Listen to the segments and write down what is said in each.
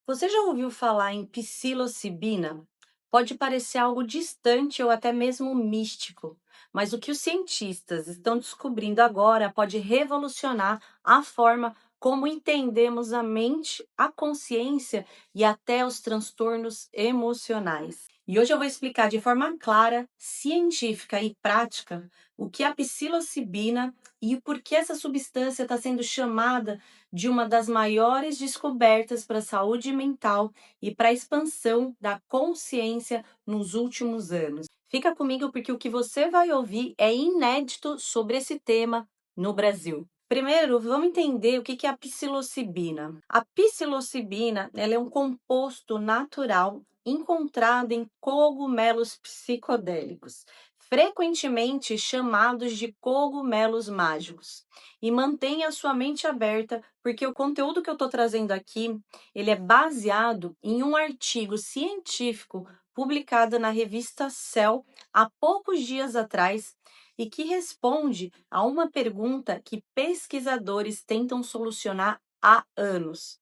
Você já ouviu falar em psilocibina? Pode parecer algo distante ou até mesmo místico, mas o que os cientistas estão descobrindo agora pode revolucionar a forma como entendemos a mente, a consciência e até os transtornos emocionais. E hoje eu vou explicar de forma clara, científica e prática o que é a psilocibina e por que essa substância está sendo chamada de uma das maiores descobertas para a saúde mental e para a expansão da consciência nos últimos anos. Fica comigo porque o que você vai ouvir é inédito sobre esse tema no Brasil. Primeiro, vamos entender o que é a psilocibina. A psilocibina, ela é um composto natural encontrado em cogumelos psicodélicos, frequentemente chamados de cogumelos mágicos. E mantenha a sua mente aberta, porque o conteúdo que eu estou trazendo aqui, ele é baseado em um artigo científico publicado na revista Cell há poucos dias atrás e que responde a uma pergunta que pesquisadores tentam solucionar há anos.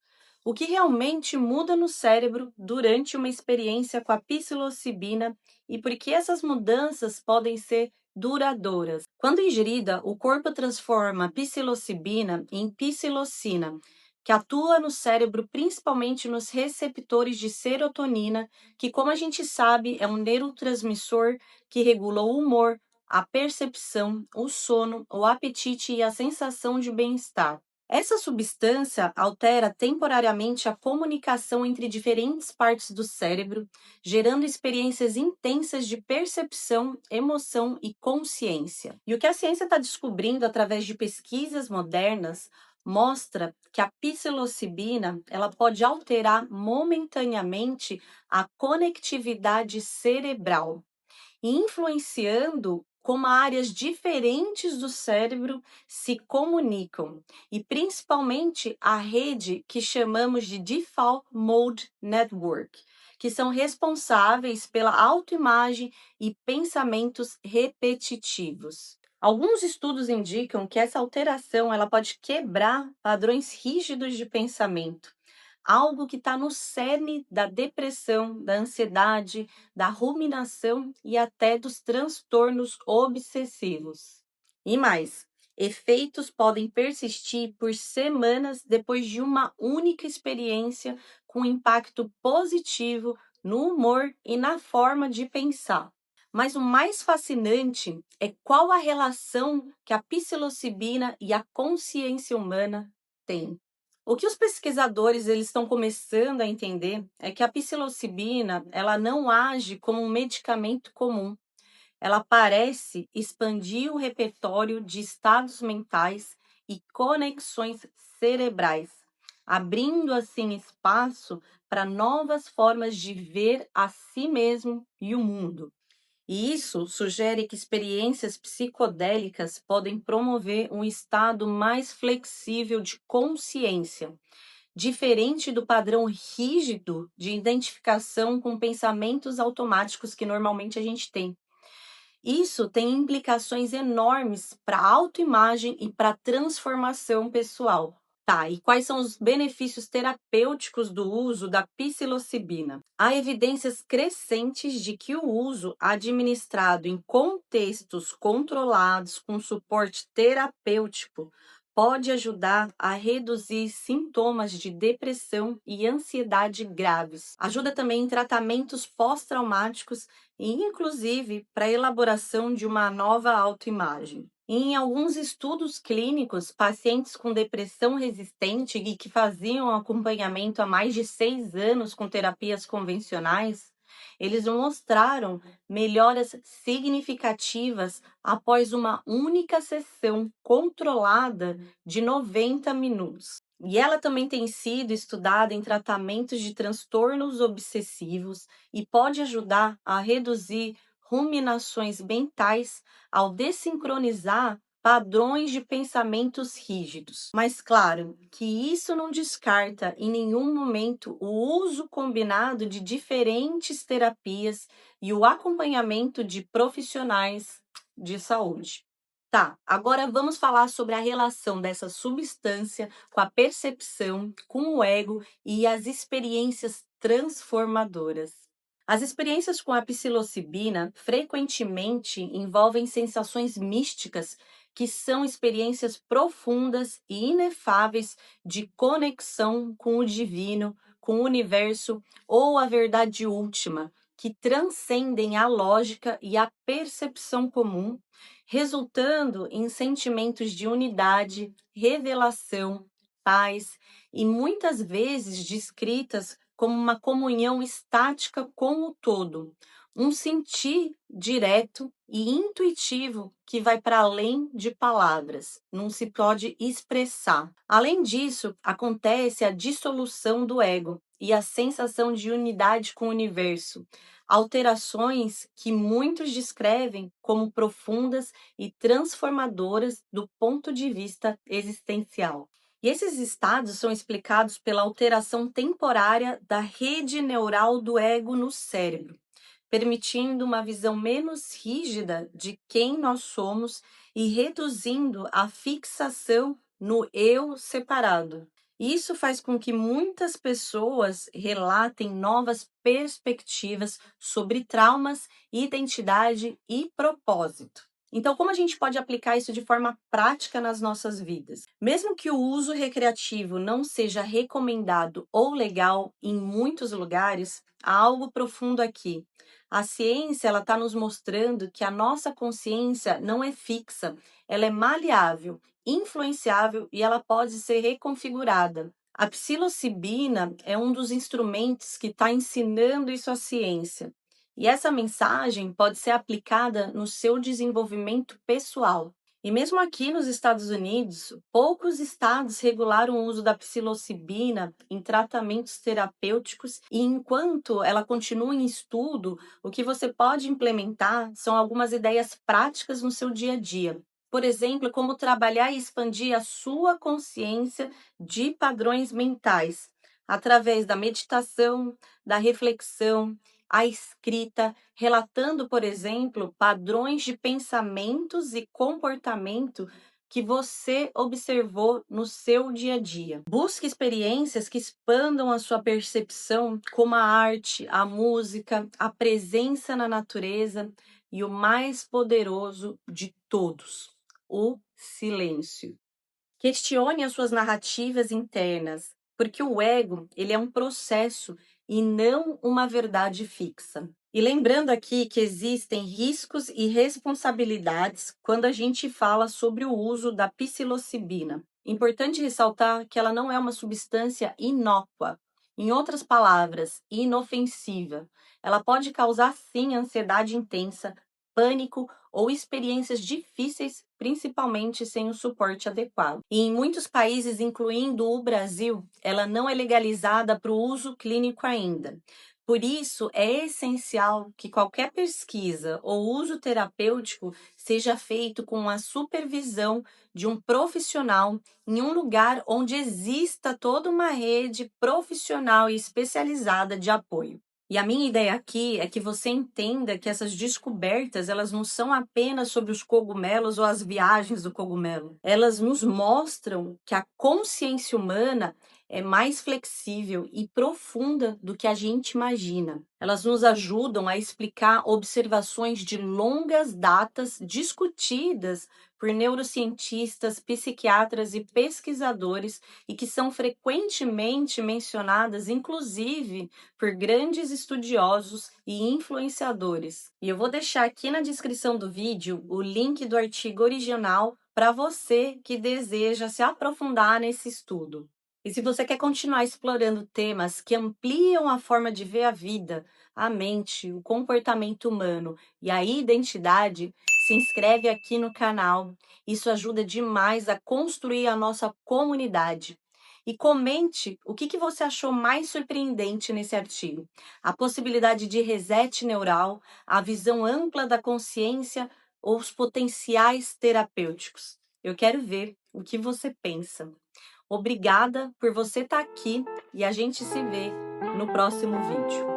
O que realmente muda no cérebro durante uma experiência com a psilocibina e por que essas mudanças podem ser duradouras. Quando ingerida, o corpo transforma a psilocibina em psilocina, que atua no cérebro principalmente nos receptores de serotonina, que, como a gente sabe, é um neurotransmissor que regula o humor, a percepção, o sono, o apetite e a sensação de bem-estar. Essa substância altera temporariamente a comunicação entre diferentes partes do cérebro, gerando experiências intensas de percepção, emoção e consciência. E o que a ciência está descobrindo através de pesquisas modernas mostra que a psilocibina ela pode alterar momentaneamente a conectividade cerebral e influenciando como áreas diferentes do cérebro se comunicam, e principalmente a rede que chamamos de Default Mode Network, que são responsáveis pela autoimagem e pensamentos repetitivos. Alguns estudos indicam que essa alteração ela pode quebrar padrões rígidos de pensamento, algo que está no cerne da depressão, da ansiedade, da ruminação e até dos transtornos obsessivos. E mais, efeitos podem persistir por semanas depois de uma única experiência com impacto positivo no humor e na forma de pensar. Mas o mais fascinante é qual a relação que a psilocibina e a consciência humana têm. O que os pesquisadores eles estão começando a entender é que a psilocibina ela não age como um medicamento comum. Ela parece expandir o repertório de estados mentais e conexões cerebrais, abrindo assim espaço para novas formas de ver a si mesmo e o mundo. E isso sugere que experiências psicodélicas podem promover um estado mais flexível de consciência, diferente do padrão rígido de identificação com pensamentos automáticos que normalmente a gente tem. Isso tem implicações enormes para a autoimagem e para a transformação pessoal. Tá, e quais são os benefícios terapêuticos do uso da psilocibina? Há evidências crescentes de que o uso administrado em contextos controlados com suporte terapêutico pode ajudar a reduzir sintomas de depressão e ansiedade graves. Ajuda também em tratamentos pós-traumáticos e, inclusive, para a elaboração de uma nova autoimagem. Em alguns estudos clínicos, pacientes com depressão resistente e que faziam acompanhamento há mais de 6 anos com terapias convencionais, eles mostraram melhoras significativas após uma única sessão controlada de 90 minutos. E ela também tem sido estudada em tratamentos de transtornos obsessivos e pode ajudar a reduzir ruminações mentais ao desincronizar padrões de pensamentos rígidos. Mas claro que isso não descarta em nenhum momento o uso combinado de diferentes terapias e o acompanhamento de profissionais de saúde. Tá, agora vamos falar sobre a relação dessa substância com a percepção, com o ego e as experiências transformadoras. As experiências com a psilocibina frequentemente envolvem sensações místicas, que são experiências profundas e inefáveis de conexão com o divino, com o universo ou a verdade última, que transcendem a lógica e a percepção comum, resultando em sentimentos de unidade, revelação, paz e muitas vezes descritas como uma comunhão estática com o todo, um sentir direto e intuitivo que vai para além de palavras, não se pode expressar. Além disso, acontece a dissolução do ego e a sensação de unidade com o universo, alterações que muitos descrevem como profundas e transformadoras do ponto de vista existencial. E esses estados são explicados pela alteração temporária da rede neural do ego no cérebro, permitindo uma visão menos rígida de quem nós somos e reduzindo a fixação no eu separado. Isso faz com que muitas pessoas relatem novas perspectivas sobre traumas, identidade e propósito. Então, como a gente pode aplicar isso de forma prática nas nossas vidas? Mesmo que o uso recreativo não seja recomendado ou legal em muitos lugares, há algo profundo aqui. A ciência ela está nos mostrando que a nossa consciência não é fixa, ela é maleável, influenciável e ela pode ser reconfigurada. A psilocibina é um dos instrumentos que está ensinando isso à ciência. E essa mensagem pode ser aplicada no seu desenvolvimento pessoal. E mesmo aqui nos Estados Unidos, poucos estados regularam o uso da psilocibina em tratamentos terapêuticos e enquanto ela continua em estudo, o que você pode implementar são algumas ideias práticas no seu dia a dia. Por exemplo, como trabalhar e expandir a sua consciência de padrões mentais através da meditação, da reflexão, a escrita, relatando, por exemplo, padrões de pensamentos e comportamento que você observou no seu dia a dia. Busque experiências que expandam a sua percepção, como a arte, a música, a presença na natureza e o mais poderoso de todos, o silêncio. Questione as suas narrativas internas, porque o ego, ele é um processo e não uma verdade fixa. E lembrando aqui que existem riscos e responsabilidades quando a gente fala sobre o uso da psilocibina. Importante ressaltar que ela não é uma substância inócua. Em outras palavras, inofensiva. Ela pode causar sim ansiedade intensa, pânico ou experiências difíceis, principalmente sem o suporte adequado. E em muitos países, incluindo o Brasil, ela não é legalizada para o uso clínico ainda. Por isso, é essencial que qualquer pesquisa ou uso terapêutico seja feito com a supervisão de um profissional em um lugar onde exista toda uma rede profissional e especializada de apoio. E a minha ideia aqui é que você entenda que essas descobertas, elas não são apenas sobre os cogumelos ou as viagens do cogumelo. Elas nos mostram que a consciência humana é mais flexível e profunda do que a gente imagina. Elas nos ajudam a explicar observações de longas datas discutidas por neurocientistas, psiquiatras e pesquisadores e que são frequentemente mencionadas, inclusive, por grandes estudiosos e influenciadores. E eu vou deixar aqui na descrição do vídeo o link do artigo original para você que deseja se aprofundar nesse estudo. E se você quer continuar explorando temas que ampliam a forma de ver a vida, a mente, o comportamento humano e a identidade, se inscreve aqui no canal. Isso ajuda demais a construir a nossa comunidade. E comente o que você achou mais surpreendente nesse artigo. A possibilidade de reset neural, a visão ampla da consciência ou os potenciais terapêuticos. Eu quero ver o que você pensa. Obrigada por você estar aqui e a gente se vê no próximo vídeo.